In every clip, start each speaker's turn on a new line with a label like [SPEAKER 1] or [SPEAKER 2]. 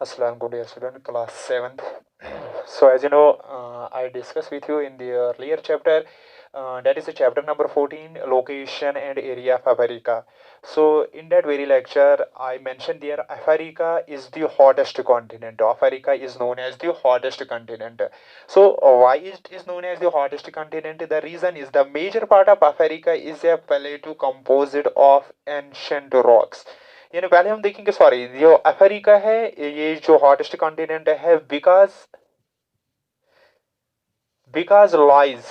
[SPEAKER 1] Aslan, good day, student, class 7th. So, as you know, I discussed with you in the earlier chapter, that is the chapter number 14, location and area of Africa. So, in that very lecture, I mentioned there Africa is the hottest continent. Africa is known as the hottest continent. So, why it is known as the hottest continent? The reason is the major part of Africa is a plateau composed of ancient rocks. यानी पहले हम देखेंगे, sorry, जो Africa है ये जो hottest continent है, because lies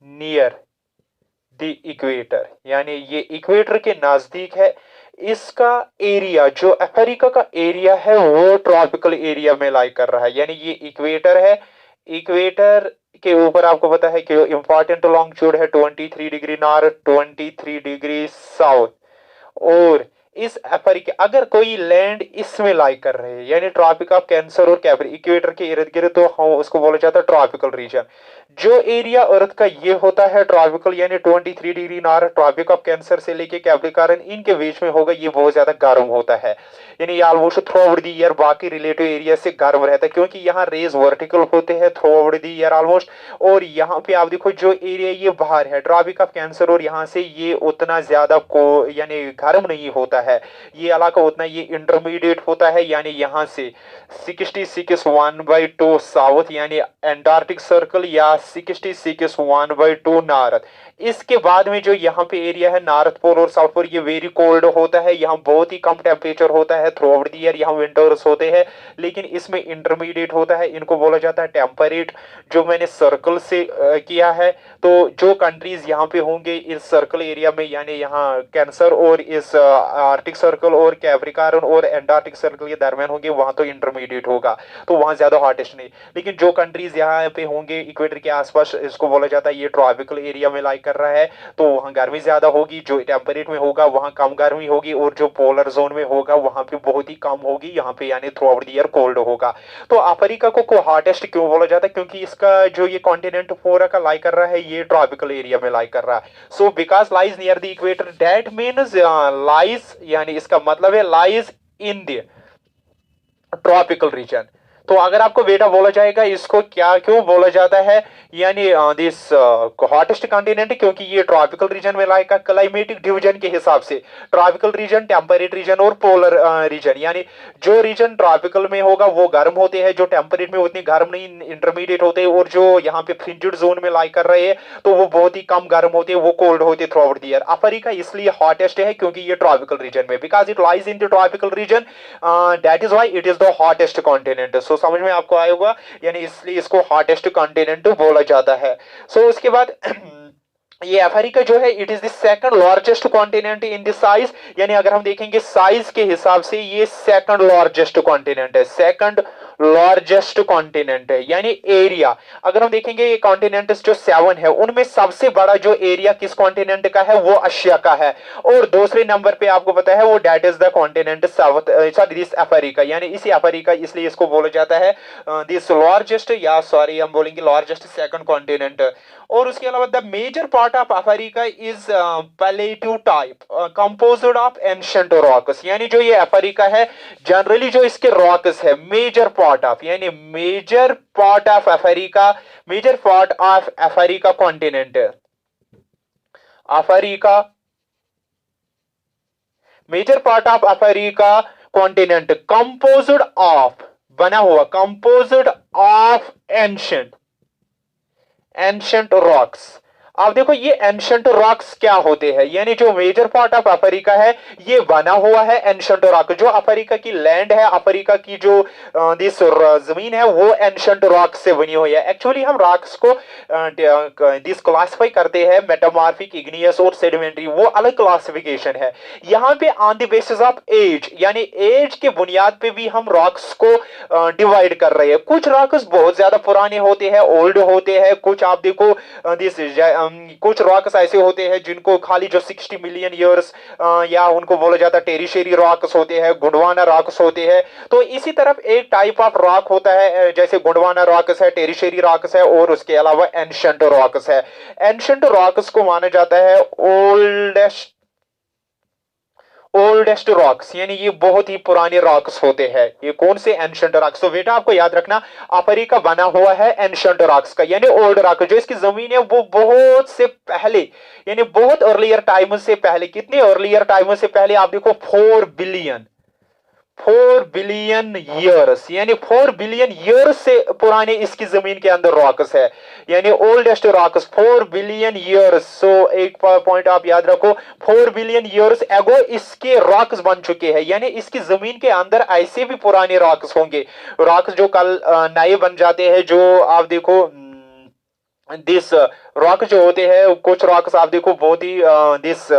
[SPEAKER 1] near the equator, यानी ये इक्वेटर के नजदीक है। इसका एरिया, जो अफ्रीका का एरिया है, वो ट्रॉपिकल एरिया में लाई कर रहा है, यानी ये इक्वेटर है। इक्वेटर के ऊपर आपको पता है कि जो इंपॉर्टेंट लॉन्गिट्यूड है 23 डिग्री नॉर्थ, 23 डिग्री साउथ। और इस अफ्रीका, अगर कोई लैंड इसमें लाई कर रहे हैं, यानी ट्रॉपिक ऑफ कैंसर और कैप्री इक्वेटर के इर्द गिर्द, तो हम उसको बोला जाता है ट्रॉपिकल रीजन। जो एरिया अर्थ का ये होता है ट्रॉपिकल, यानी 23 degree north, Tropic of Cancer से लेके कैप्रिकॉर्न, इनके बीच में होगा, ये बहुत ज्यादा गर्म होता है। यानी almost through out the year बाकी रिलेटिव एरिया से गर्म रहता है, क्योंकि यहाँ रेज वर्टिकल होते हैं throughout the year almost. और यहाँ पे आप देखो जो एरिया ये बाहर है ट्रॉपिक ऑफ कैंसर, और यहाँ से ये उतना ज्यादा को यानी गर्म नहीं होता है, ये इलाका उतना ये इंटरमीडिएट होता है। यानी यहाँ से 66 1/2 साउथ यानी एंटार्क्टिक सर्कल, या 66 1/2 नॉर्थ। इसके बाद में जो यहाँ पे एरिया है नॉर्थ पोल और साउथ पोल, ये वेरी कोल्ड होता है। यहाँ बहुत ही कम टेम्परेचर होता है थ्रू आउट द ईयर, यहाँ विंटर्स होते हैं, लेकिन इसमें इंटरमीडिएट होता है, इनको बोला जाता है टेम्परेट। जो मैंने सर्कल से किया है, तो जो कंट्रीज यहाँ पे होंगे इस सर्कल एरिया में, यानी यहाँ कैंसर और इस आर्टिक सर्कल और कैप्रिकॉर्न और एंटार्क्टिक सर्कल के दरमियान होंगे, वहां तो इंटरमीडिएट होगा, तो वहां ज्यादा हॉटेस्ट नहीं। लेकिन जो कंट्रीज यहाँ पे होंगे इक्वेटर के आसपास, इसको बोला जाता है ये ट्रॉपिकल एरिया में लाइक कर रहा है, तो वहाँ गर्मी ज्यादा होगी। जो टेम्परेट में होगा वहाँ कम गर्मी होगी, और जो पोलर जोन में होगा वहाँ पे बहुत ही कम होगी, यहाँ पे यानी through out the year cold होगा। तो अफ्रीका को हॉटेस्ट क्यों बोला जाता है? क्योंकि इसका जो ये कॉन्टिनेंट पूरा का लाई कर रहा है, ये ट्रॉपिकल एरिया में लाई कर रहा है। So because lies near the equator, that means lies, यानी इसका मतलब है lies in the tropical reason. तो अगर आपको बेटा बोला जाएगा इसको क्या क्यों बोला जाता है, यानी दिस हॉटेस्ट कॉन्टिनेंट, क्योंकि ये ट्रॉपिकल रीजन में लाएगा। क्लाइमेटिक डिवीजन के हिसाब से ट्रॉपिकल रीजन, टेम्परेट रीजन और पोलर रीजन, यानी जो रीजन ट्रॉपिकल में होगा वो गर्म होते हैं, जो टेम्परेट में उतनी गर्म नहीं, इंटरमीडिएट होते हैं, और जो यहाँ पे फ्रिंजिड जोन में लाई कर रहे हैं तो वो बहुत ही कम गर्म होते हैं, वो कोल्ड होते हैं throughout the year. Africa इसलिए हॉटेस्ट है क्योंकि ये ट्रॉपिकल रीजन में, because it lies in the tropical region, that is why it is the hottest continent. So समझ में आपको आया होगा, यानी इसलिए इसको हॉटेस्ट कॉन्टिनेंट बोला जाता है। सो उसके बाद ये अफ्रीका जो है it is the second largest continent in the size, यानी अगर हम देखेंगे साइज के हिसाब से ये सेकंड लार्जेस्ट कॉन्टिनेंट है, सेकंड लार्जेस्ट कॉन्टिनेंट है। यानी एरिया अगर हम देखेंगे ये कॉन्टिनेंट्स जो 7 है उनमें सबसे बड़ा जो एरिया किस कॉन्टिनेंट का है, वो एशिया का है, और दूसरे नंबर पे आपको पता है वो that is the continent south, sorry this Africa, यानी इसी अफ्रीका, इसलिए इसको बोला जाता है दिस लार्जेस्ट, या सॉरी हम बोलेंगे लार्जेस्ट सेकंड कॉन्टिनेंट। और उसके अलावा the major part of Africa is plateau type composed of ancient rocks, यानी जो ये अफ्रीका है जनरली जो इसके रॉक्स है, मेजर पार्ट ऑफ, यानी major part of Africa, major part of Africa continent, Africa major part of Africa continent composed of, बना हुआ composed of ancient, ancient rocks. अब देखो ये एंशिएंट रॉक्स क्या होते हैं, यानी जो मेजर पार्ट ऑफ अफ्रीका है ये बना हुआ है एंशिएंट रॉक। जो अफ्रीका की लैंड है, अफ्रीका की जो दिस जमीन है वो एंशिएंट रॉक से बनी हुई है। एक्चुअली हम रॉक्स को दिस क्लासिफाई करते हैं मेटामॉर्फिक, इग्नियस और सेडिमेंट्री, वो अलग क्लासिफिकेशन है। यहाँ पे on the basis of age, यानी एज के बुनियाद पे भी हम रॉक्स को डिवाइड कर रहे हैं। कुछ रॉक्स बहुत ज्यादा पुराने होते हैं, ओल्ड होते हैं, कुछ आप देखो दिस कुछ रॉक्स ऐसे होते हैं जिनको खाली जो 60 मिलियन ईयर्स, या उनको बोला जाता है टेरिशरी रॉक्स होते हैं, गुंडवाना रॉक्स होते हैं। तो इसी तरफ एक टाइप ऑफ रॉक होता है, जैसे गुंडवाना रॉक्स है, टेरिशरी रॉक्स है, और उसके अलावा एंशिएंट रॉक्स है। एंशिएंट रॉक्स को माना जाता है ओल्डेस्ट ओल्डेस्ट रॉक्स, यानी ये बहुत ही पुराने रॉक्स होते हैं। ये कौन से? Ancient rocks. तो बेटा आपको याद रखना, अफ्रीका बना हुआ है एंशिएंट रॉक्स का, यानी ओल्ड रॉक। जो इसकी जमीन है वो बहुत से पहले, यानी बहुत अर्लियर टाइम से पहले। कितने अर्लियर टाइम से पहले? आप देखो 4 बिलियन ईयर्स, यानी 4 बिलियन ईयर्स से पुराने इसकी जमीन के अंदर रॉक्स है, यानी ओल्डेस्ट रॉक्स 4 बिलियन ईयर्स। सो एक पॉइंट आप याद रखो, 4 बिलियन ईयर्स एगो इसके रॉक्स बन चुके हैं, यानी इसकी जमीन के अंदर ऐसे भी पुराने रॉक्स होंगे। रॉक्स जो कल नए बन जाते हैं, जो आप देखो दिस रॉक जो होते हैं, कुछ रॉक्स आप देखो बहुत ही दिस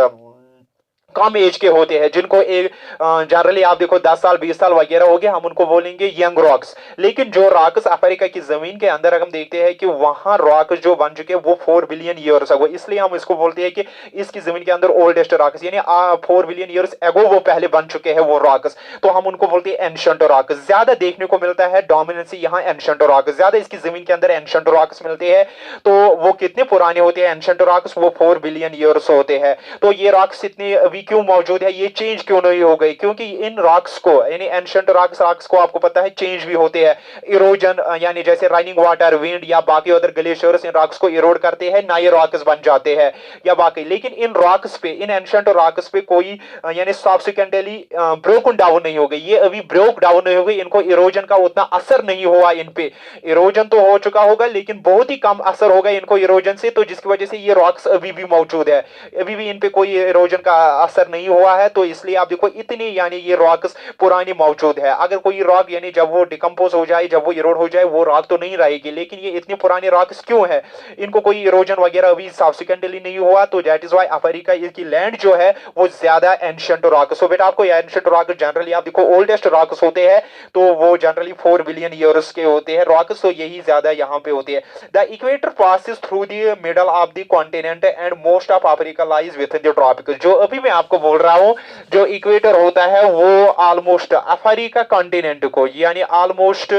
[SPEAKER 1] कम एज के होते हैं, जिनको एक जनरली आप देखो 10 साल 20 साल वगैरह हो गए, हम उनको बोलेंगे यंग रॉक्स। लेकिन जो रॉक्स अफ्रीका की जमीन के अंदर हम देखते हैं कि वहां रॉक जो बन चुके हैं वो 4 बिलियन ईयर्स अगो, इसलिए हम इसको बोलते हैं कि इसकी जमीन के अंदर ओल्डेस्ट रॉक्स, यानी 4 बिलियन ईयर्स एगो वो पहले बन चुके हैं वो रॉक्स, तो हम उनको बोलते हैं एंशिएंट रॉक्स। ज्यादा देखने को मिलता है डोमिनेंसी यहाँ एंशिएंट रॉक्स, ज्यादा इसकी जमीन के अंदर एंशिएंट रॉक्स मिलते हैं। तो वो कितने पुराने होते हैं एंशिएंट रॉक्स? वो 4 बिलियन ईयर्स होते हैं। तो ये रॉक्स इतने अभी क्यों मौजूद है, ये चेंज क्यों नहीं हो गई? क्योंकि इन रॉक्स को, यानी एंशिएंट रॉक्स को आपको पता है चेंज भी होते हैं, इरोजन, यानी जैसे रनिंग वाटर, विंड या बाकी अदर ग्लेशियर्स इन रॉक्स को इरोड करते हैं, नए रॉक्स बन जाते हैं या बाकी। लेकिन इन रॉक्स पे, इन एंशिएंट रॉक्स पे कोई यानी सब्सिक्वेंटली ब्रोकन डाउन नहीं हो गई, ये अभी ब्रोक डाउन नहीं हो गई, इनको इरोजन का उतना असर नहीं हुआ इन पे। इरोजन तो हो चुका होगा लेकिन बहुत ही कम असर होगा इनको इरोजन से, तो जिसकी वजह से ये रॉक्स अभी भी मौजूद है, अभी भी इन पे कोई इरोजन का असर नहीं हुआ है। तो इसलिए आप देखो इतनी, यानी ये रॉक्स पुरानी मौजूद है। अगर कोई रॉक यानी जब वो डिकम्पोज हो जाए, जब वो इरोड हो जाए, वो रॉक तो नहीं रहेगी। लेकिन ये इतने पुराने रॉक्स क्यों है? इनको कोई इरोजन वगैरह अभी सब्सिक्वेंटली नहीं हुआ, तो दैट इज व्हाई अफ्रीका की लैंड जो है वो ज्यादा एंशिएंट रॉक्स। सो बेटा आपको एंशिएंट रॉक जनरली आप देखो ओल्डेस्ट रॉक्स होते हैं, तो वो जनरली 4 बिलियन ईयर्स के होते हैं रॉक्स, तो यही ज्यादा यहाँ पे होते हैं। The equator passes through the middle of the continent and most of Africa lies with in the tropics. जो अभी मैं आपको बोल रहा हूँ, जो इक्वेटर होता है वो ऑलमोस्ट अफ्रीका कॉन्टिनेंट को, यानी ऑलमोस्ट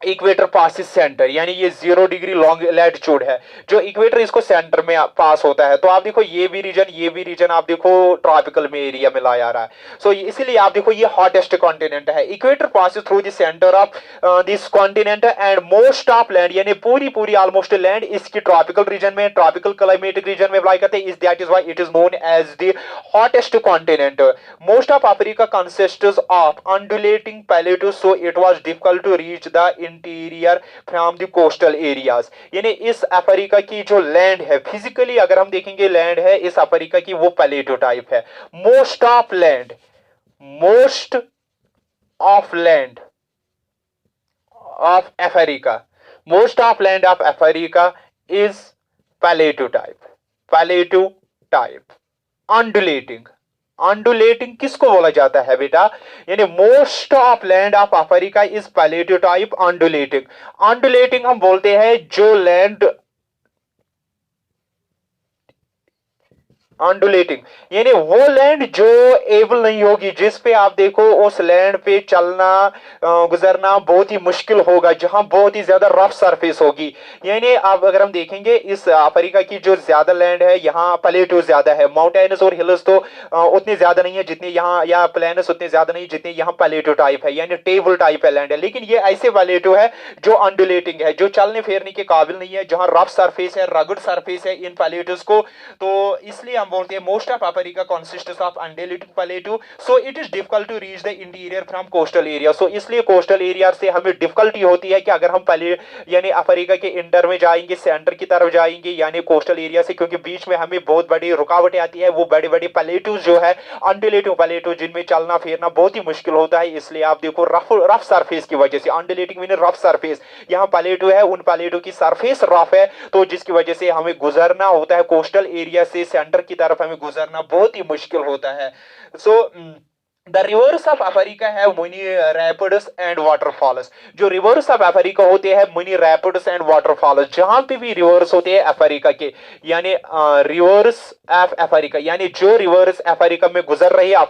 [SPEAKER 1] इक्वेटर पासिस सेंटर, यानी ये 0 डिग्री लॉन्ग लैटिट्यूड है, जो इक्वेटर इसको सेंटर में पास होता है। तो आप देखो ये भी रीजन आप देखो ट्रॉपिकल में एरिया में लाया रहा है। सो इसीलिए आप देखो ये हॉटेस्ट कॉन्टिनेंट है। Equator passes through the centre of this continent and most of land, यानी पूरी ऑलमोस्ट लैंड इसकी ट्रॉपिकल रीजन में, ट्रॉपिकल क्लाइमेटिक रीजन में अप्लाई करते हैं। That is why it is known as the hottest continent. Most of Africa consists of undulating plateaus, so it was difficult to reach the interior from the coastal areas. यानी इस Africa की जो land है, physically अगर हम देखेंगे land है इस अफ्रीका की, वो प्लेटो टाइप है। Most of land of Africa, most of land of Africa is plateau type. Undulating किसको बोला जाता है बेटा? यानी most of land of Africa is plateau type undulating हम बोलते हैं जो लैंड अंडुलेटिंग, यानी वो लैंड जो एबल नहीं होगी, जिस पे आप देखो उस लैंड पे चलना गुजरना बहुत ही मुश्किल होगा, जहां बहुत ही ज्यादा रफ सरफेस होगी। यानी आप अगर हम देखेंगे इस अफ्रीका की जो ज्यादा लैंड है, यहाँ प्लेटो ज्यादा है, माउंटेन्स और हिल्स तो उतने ज्यादा नहीं है जितने यहाँ, या प्लेन्स उतने ज्यादा नहीं जितने यहाँ प्लेटो टाइप है, यानी टेबल टाइप है लैंड है। लेकिन ये ऐसे प्लेटो है जो अंडुलेटिंग है, जो चलने फेरने के काबिल नहीं है, जहां रफ सरफेस है, रगड़ सरफेस है इन प्लेटोस को। तो इसलिए हम बोलते हैं most of Africa consists of undulating plateau, so it is difficult to reach the interior from coastal area. So इसलिए कोस्टल एरिया से हमें डिफिकल्टी होती है कि अगर हम यानी अफ्रीका के इंटर में जाएंगे, सेंटर की तरफ जाएंगे, यानी कोस्टल एरिया से, क्योंकि बीच में हमें बहुत बड़ी रुकावटें आती है, वो बड़े बड़े प्लेटो जो है अंडुलेटिंग प्लेटो, जिनमें चलना फिरना बहुत ही मुश्किल होता है। इसलिए आप देखो रफ सरफेस की वजह से, अंडुलेटिंग मीन रफ सरफेस, यहाँ प्लेटो है, उन प्लेटो की सरफेस रफ है, तो जिसकी वजह से हमें गुजरना होता है कोस्टल एरिया से सेंटर की तरफ, हमें गुजरना बहुत ही मुश्किल होता है। So the reverse of Africa है मनी रैपिड्स एंड वाटरफॉल्स। जो रिवर्स ऑफ अफ्रीका होते हैं मनी रैपिड्स एंड वाटरफॉल्स, जहां पे भी रिवर्स होते हैं अफ्रीका के, यानी रिवर्स ऑफ अफ्रीका, यानी जो रिवर्स अफ्रीका में गुजर रही है